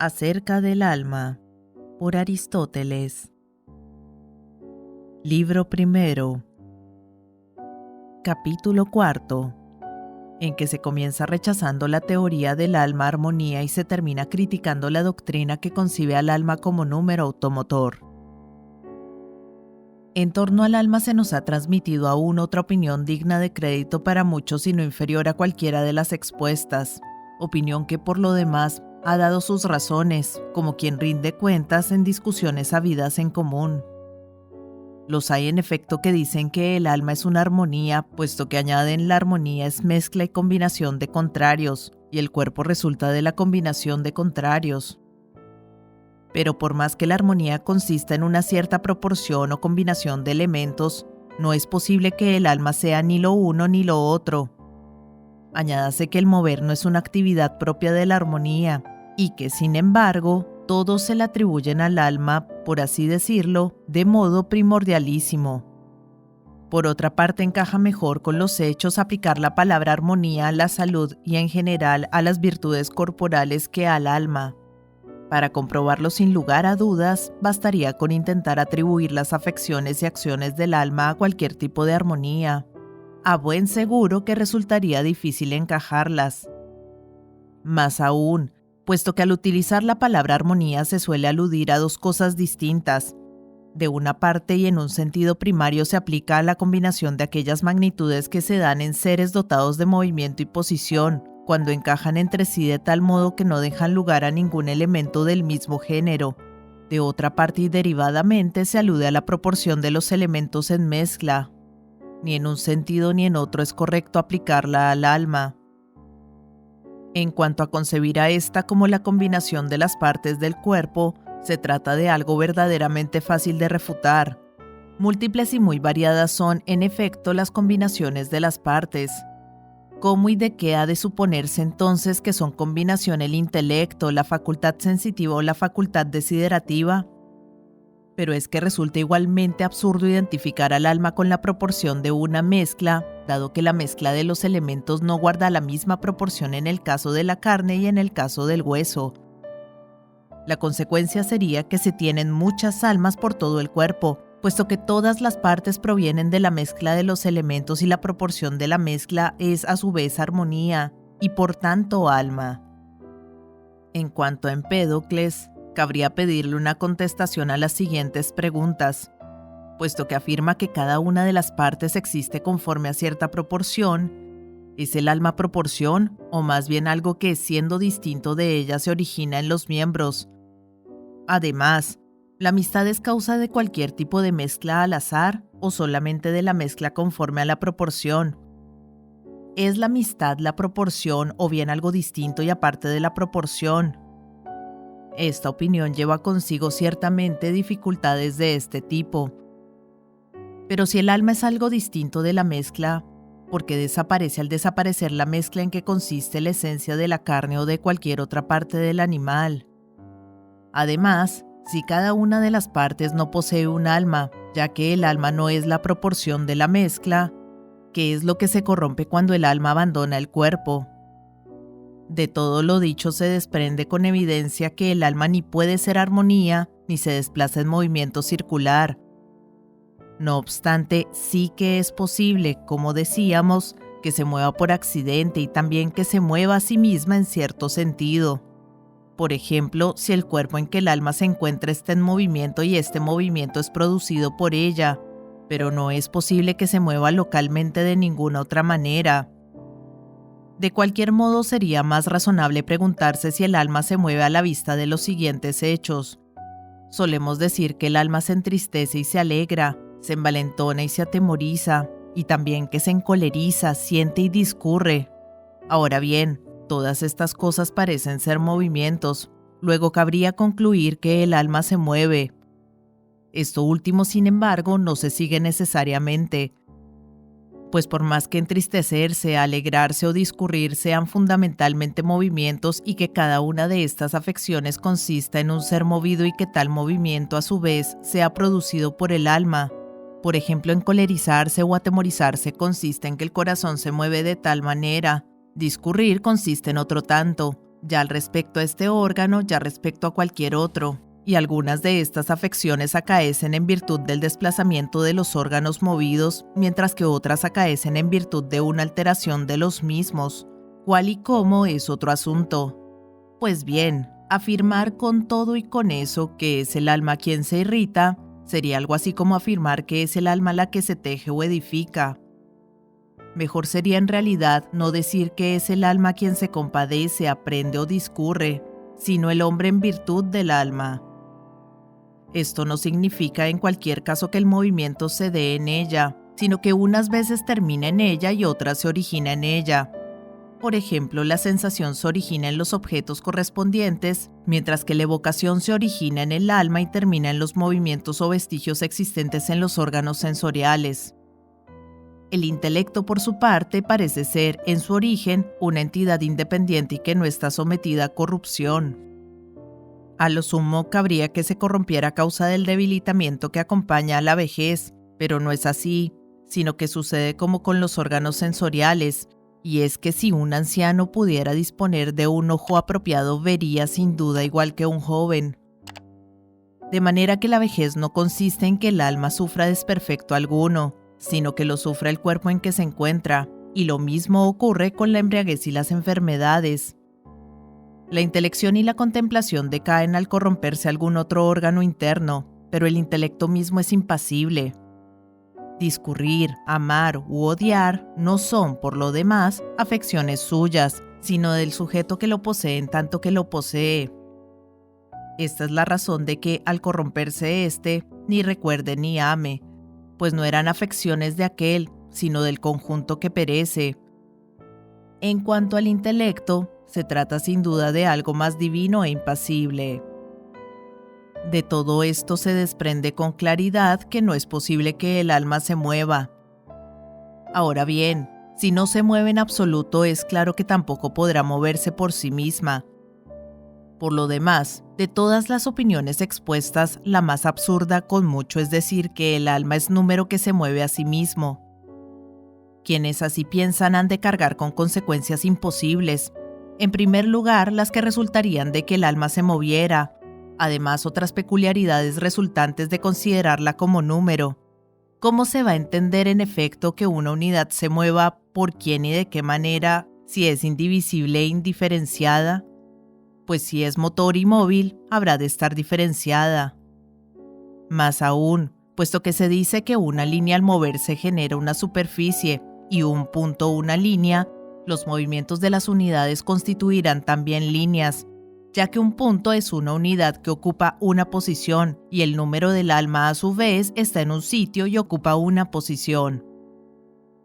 Acerca del alma, por Aristóteles. Libro primero. Capítulo cuarto, en que se comienza rechazando la teoría del alma armonía y se termina criticando la doctrina que concibe al alma como número automotor. En torno al alma se nos ha transmitido aún otra opinión digna de crédito para muchos y no inferior a cualquiera de las expuestas, opinión que por lo demás ha dado sus razones, como quien rinde cuentas en discusiones habidas en común. Los hay en efecto que dicen que el alma es una armonía, puesto que añaden la armonía es mezcla y combinación de contrarios, y el cuerpo resulta de la combinación de contrarios. Pero por más que la armonía consista en una cierta proporción o combinación de elementos, no es posible que el alma sea ni lo uno ni lo otro. Añádase que el mover no es una actividad propia de la armonía, y que, sin embargo, todos se la atribuyen al alma, por así decirlo, de modo primordialísimo. Por otra parte, encaja mejor con los hechos aplicar la palabra armonía a la salud y en general a las virtudes corporales que al alma. Para comprobarlo sin lugar a dudas, bastaría con intentar atribuir las afecciones y acciones del alma a cualquier tipo de armonía. A buen seguro que resultaría difícil encajarlas. Más aún, puesto que al utilizar la palabra armonía se suele aludir a dos cosas distintas. De una parte y en un sentido primario se aplica a la combinación de aquellas magnitudes que se dan en seres dotados de movimiento y posición, cuando encajan entre sí de tal modo que no dejan lugar a ningún elemento del mismo género. De otra parte y derivadamente se alude a la proporción de los elementos en mezcla. Ni en un sentido ni en otro es correcto aplicarla al alma. En cuanto a concebir a esta como la combinación de las partes del cuerpo, se trata de algo verdaderamente fácil de refutar. Múltiples y muy variadas son, en efecto, las combinaciones de las partes. ¿Cómo y de qué ha de suponerse entonces que son combinación el intelecto, la facultad sensitiva o la facultad desiderativa? Pero es que resulta igualmente absurdo identificar al alma con la proporción de una mezcla, dado que la mezcla de los elementos no guarda la misma proporción en el caso de la carne y en el caso del hueso. La consecuencia sería que se tienen muchas almas por todo el cuerpo, puesto que todas las partes provienen de la mezcla de los elementos y la proporción de la mezcla es a su vez armonía, y por tanto alma. En cuanto a Empédocles, cabría pedirle una contestación a las siguientes preguntas. Puesto que afirma que cada una de las partes existe conforme a cierta proporción, ¿es el alma proporción o más bien algo que, siendo distinto de ella, se origina en los miembros? Además, ¿la amistad es causa de cualquier tipo de mezcla al azar o solamente de la mezcla conforme a la proporción? ¿Es la amistad la proporción o bien algo distinto y aparte de la proporción? Esta opinión lleva consigo ciertamente dificultades de este tipo. Pero si el alma es algo distinto de la mezcla, ¿por qué desaparece al desaparecer la mezcla en que consiste la esencia de la carne o de cualquier otra parte del animal? Además, si cada una de las partes no posee un alma, ya que el alma no es la proporción de la mezcla, ¿qué es lo que se corrompe cuando el alma abandona el cuerpo? De todo lo dicho se desprende con evidencia que el alma ni puede ser armonía, ni se desplaza en movimiento circular. No obstante, sí que es posible, como decíamos, que se mueva por accidente y también que se mueva a sí misma en cierto sentido. Por ejemplo, si el cuerpo en que el alma se encuentra está en movimiento y este movimiento es producido por ella, pero no es posible que se mueva localmente de ninguna otra manera. De cualquier modo, sería más razonable preguntarse si el alma se mueve a la vista de los siguientes hechos. Solemos decir que el alma se entristece y se alegra, se envalentona y se atemoriza, y también que se encoleriza, siente y discurre. Ahora bien, todas estas cosas parecen ser movimientos, luego cabría concluir que el alma se mueve. Esto último, sin embargo, no se sigue necesariamente, pues por más que entristecerse, alegrarse o discurrir sean fundamentalmente movimientos y que cada una de estas afecciones consista en un ser movido y que tal movimiento a su vez sea producido por el alma. Por ejemplo, encolerizarse o atemorizarse consiste en que el corazón se mueve de tal manera, discurrir consiste en otro tanto, ya al respecto a este órgano, ya respecto a cualquier otro, y algunas de estas afecciones acaecen en virtud del desplazamiento de los órganos movidos, mientras que otras acaecen en virtud de una alteración de los mismos. ¿Cuál y cómo es otro asunto? Pues bien, afirmar con todo y con eso que es el alma quien se irrita, sería algo así como afirmar que es el alma la que se teje o edifica. Mejor sería en realidad no decir que es el alma quien se compadece, aprende o discurre, sino el hombre en virtud del alma. Esto no significa en cualquier caso que el movimiento se dé en ella, sino que unas veces termina en ella y otras se origina en ella. Por ejemplo, la sensación se origina en los objetos correspondientes, mientras que la evocación se origina en el alma y termina en los movimientos o vestigios existentes en los órganos sensoriales. El intelecto, por su parte, parece ser, en su origen, una entidad independiente y que no está sometida a corrupción. A lo sumo, cabría que se corrompiera a causa del debilitamiento que acompaña a la vejez, pero no es así, sino que sucede como con los órganos sensoriales, y es que si un anciano pudiera disponer de un ojo apropiado, vería sin duda igual que un joven. De manera que la vejez no consiste en que el alma sufra desperfecto alguno, sino que lo sufra el cuerpo en que se encuentra, y lo mismo ocurre con la embriaguez y las enfermedades. La intelección y la contemplación decaen al corromperse algún otro órgano interno, pero el intelecto mismo es impasible. Discurrir, amar u odiar no son, por lo demás, afecciones suyas, sino del sujeto que lo posee en tanto que lo posee. Esta es la razón de que, al corromperse éste, ni recuerde ni ame, pues no eran afecciones de aquel, sino del conjunto que perece. En cuanto al intelecto, se trata sin duda de algo más divino e impasible. De todo esto se desprende con claridad que no es posible que el alma se mueva. Ahora bien, si no se mueve en absoluto, es claro que tampoco podrá moverse por sí misma. Por lo demás, de todas las opiniones expuestas, la más absurda con mucho es decir que el alma es número que se mueve a sí mismo. Quienes así piensan han de cargar con consecuencias imposibles. En primer lugar, las que resultarían de que el alma se moviera. Además, otras peculiaridades resultantes de considerarla como número. ¿Cómo se va a entender en efecto que una unidad se mueva, por quién y de qué manera, si es indivisible e indiferenciada? Pues si es motor y móvil, habrá de estar diferenciada. Más aún, puesto que se dice que una línea al moverse genera una superficie y un punto una línea, los movimientos de las unidades constituirán también líneas, ya que un punto es una unidad que ocupa una posición y el número del alma a su vez está en un sitio y ocupa una posición.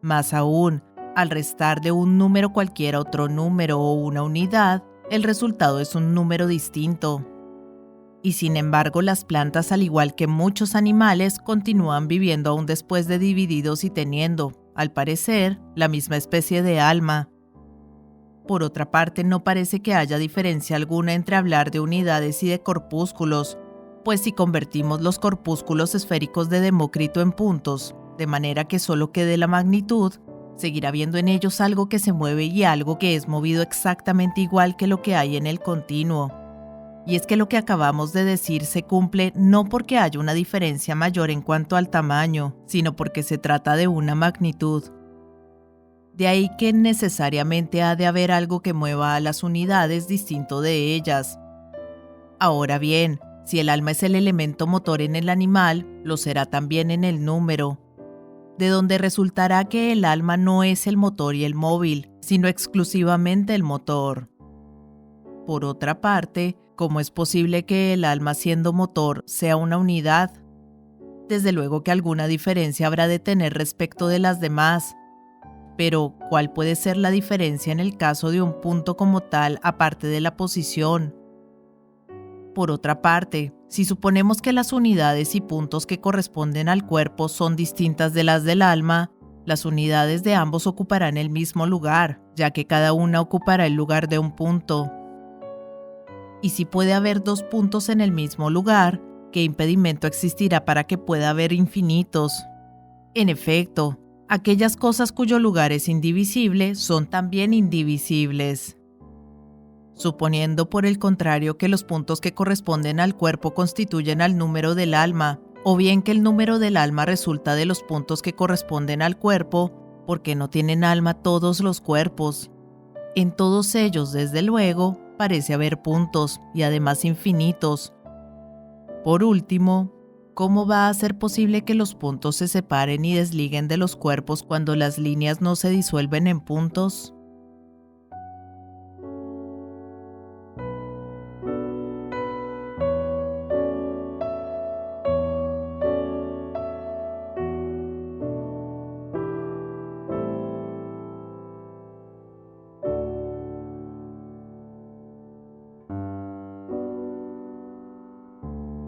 Más aún, al restar de un número cualquiera otro número o una unidad, el resultado es un número distinto. Y sin embargo, las plantas, al igual que muchos animales, continúan viviendo aún después de divididos y teniendo, al parecer, la misma especie de alma. Por otra parte, no parece que haya diferencia alguna entre hablar de unidades y de corpúsculos, pues si convertimos los corpúsculos esféricos de Demócrito en puntos, de manera que solo quede la magnitud, seguirá habiendo en ellos algo que se mueve y algo que es movido exactamente igual que lo que hay en el continuo. Y es que lo que acabamos de decir se cumple no porque haya una diferencia mayor en cuanto al tamaño, sino porque se trata de una magnitud. De ahí que necesariamente ha de haber algo que mueva a las unidades distinto de ellas. Ahora bien, si el alma es el elemento motor en el animal, lo será también en el número, de donde resultará que el alma no es el motor y el móvil, sino exclusivamente el motor. Por otra parte, ¿cómo es posible que el alma siendo motor sea una unidad? Desde luego que alguna diferencia habrá de tener respecto de las demás. Pero, ¿cuál puede ser la diferencia en el caso de un punto como tal, aparte de la posición? Por otra parte, si suponemos que las unidades y puntos que corresponden al cuerpo son distintas de las del alma, las unidades de ambos ocuparán el mismo lugar, ya que cada una ocupará el lugar de un punto. Y si puede haber dos puntos en el mismo lugar, ¿qué impedimento existirá para que pueda haber infinitos? En efecto, aquellas cosas cuyo lugar es indivisible son también indivisibles. Suponiendo por el contrario que los puntos que corresponden al cuerpo constituyen al número del alma, o bien que el número del alma resulta de los puntos que corresponden al cuerpo, porque no tienen alma todos los cuerpos. En todos ellos, desde luego, parece haber puntos, y además infinitos. Por último, ¿cómo va a ser posible que los puntos se separen y desliguen de los cuerpos cuando las líneas no se disuelven en puntos?